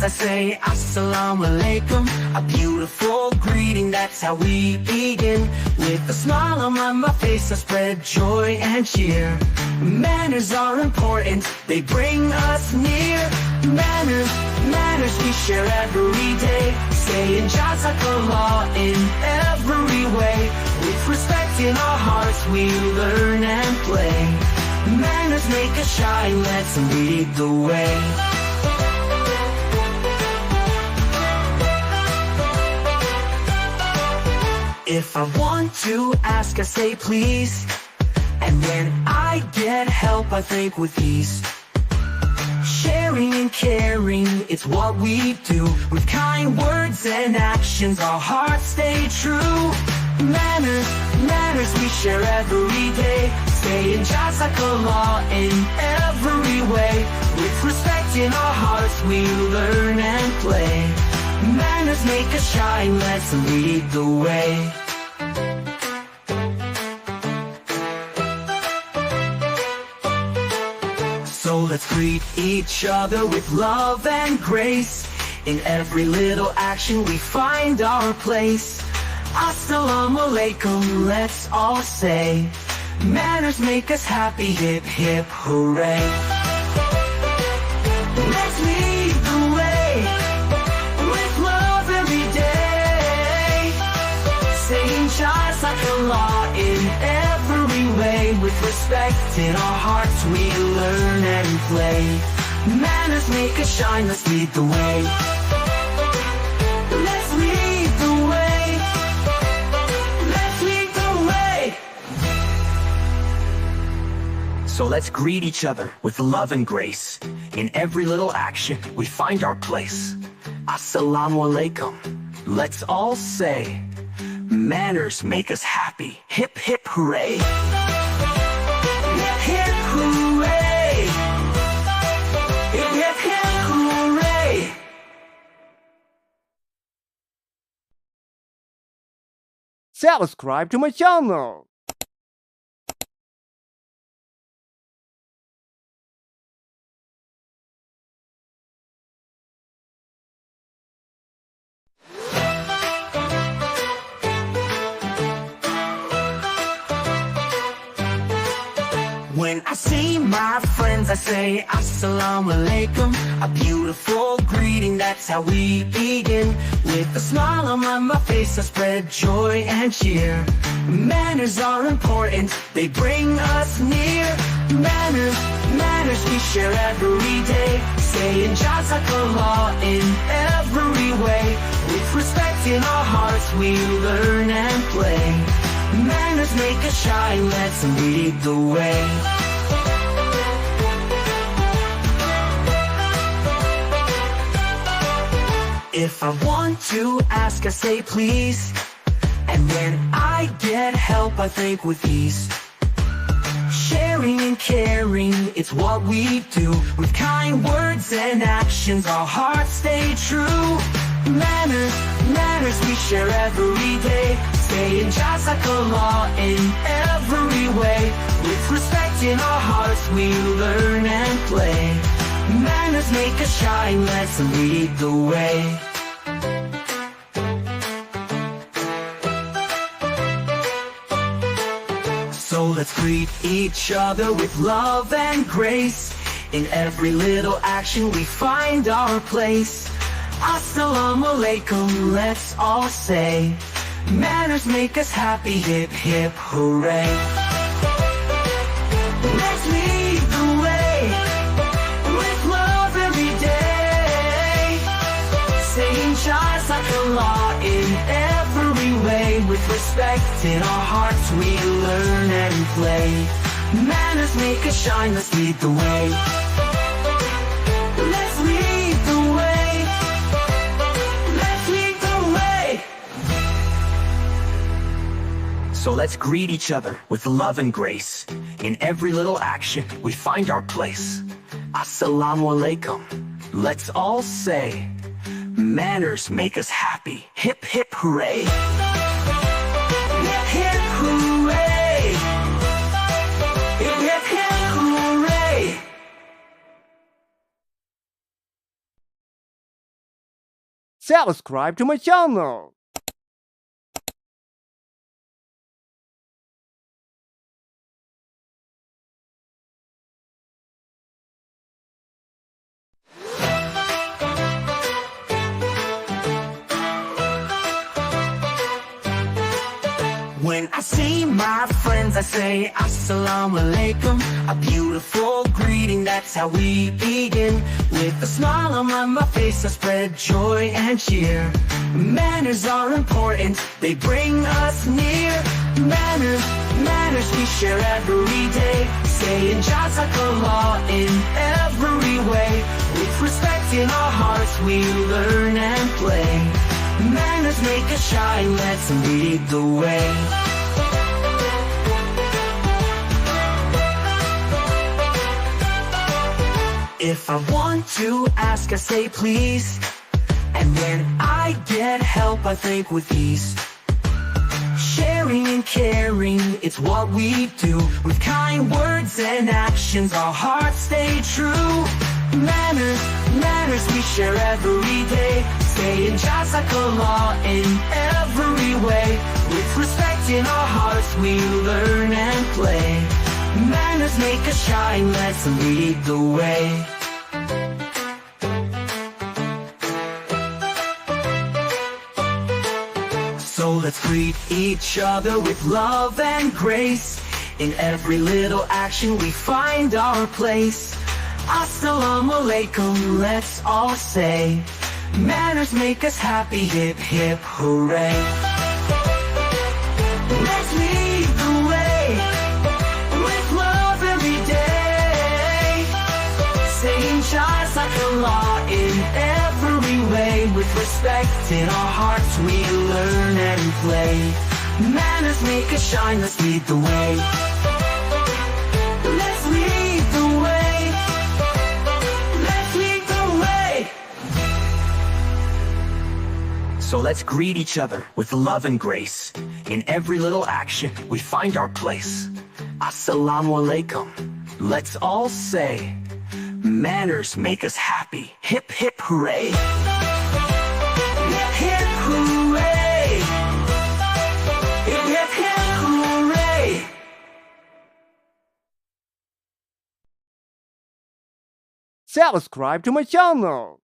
friends I say Asslam.o.Alaikum, a beautiful greeting, that's how we begin. With a smile on my face I spread joy and cheer. Manners are important, they bring us near. Manners we share every day, saying Jazakallah in every way. With respect in our hearts we learn and play. Manners make us shine, let's lead the way. If I want to ask, I say please, and when I get help I thank with ease. Sharing and caring, it's what we do. With kind words and actions our hearts stay true. Manners we share every day, saying Jazakallah in every way. With respect in our hearts we learn and play. Manners make us shine, let's lead the way. So let's greet each other with love and grace. In every little action we find our place. Assalamu-alaikum, let's all say. Manners make us happy, hip hip hooray. Let's lead the way, with love every day. Saying Jazakallah in every way. With respect in our hearts we learn and play. Manners make us shine, let's lead the way. Let's lead the way. Let's lead the way. So let's greet each other with love and grace. In every little action we find our place. Assalamu-alaikum, let's all say. Manners make us happy, hip hip hooray. Hip hip hooray. Hip hip hip hooray. Subscribe to my channel. When I see my friends I say Assalamu-alaikum, a beautiful greeting, that's how we begin. With a smile on my face I spread joy and cheer. Manners are important, they bring us near. Manners we share every day, saying Jazakallah in every way. With respect in our hearts we learn and play. Manners make us shine, let's lead the way. If I want to ask, I say please, and when I get help I thank with ease. Sharing and caring, it's what we do. With kind words and actions our hearts stay true. Manners we share every day, saying Jazakallah in every way. With respect in our hearts we learn and play. Manners make us shine, let's lead the way. So let's greet each other with love and grace. In every little action we find our place. Assalamu-alaikum, let's all say. Manners make us happy, hip hip hooray. Let's lead the way, with love every day. Saying Jazakallah in every way. With respect in our hearts we learn and play. Manners make us shine, let's lead the way. Let's lead the way. Let's lead the way. So let's greet each other with love and grace. In every little action we find our place. Assalamu-alaikum, let's all say. Manners make us happy, hip hip hooray. Hip hip hooray. Hip hip hip hooray. Subscribe to my channel. When I see my friends, I say Asslam.o.Alaikum, a beautiful greeting, that's how we begin. With a smile on my face, I spread joy and cheer. Manners are important, they bring us near. Manners we share every day, saying Jazakallah in every way. With respect in our hearts, we learn and play. Manners make us shine, let's lead the way. If I want to ask, I say please. And when I get help, I thank with ease. Sharing and caring, it's what we do. With kind words and actions, our hearts stay true. Manners we share every day, saying Jazakallah in every way. With respect in our hearts, we learn and play. Manners make us shine, let's lead the way. So let's greet each other with love and grace. In every little action we find our place. Assalamu.Alaikum, let's all say. Manners make us happy, hip hip hooray. Let's lead the way, with love every day. Saying Jazakallah in every way. With respect in our hearts, we learn and play. Manners make us shine, let's lead the way. Let's lead the way. So let's greet each other with love and grace. In every little action, we find our place. Assalamu.Alaikum, let's all say. Manners make us happy, hip hip hooray. Hip hip hooray. Hip hip hip hooray. Subscribe to my channel.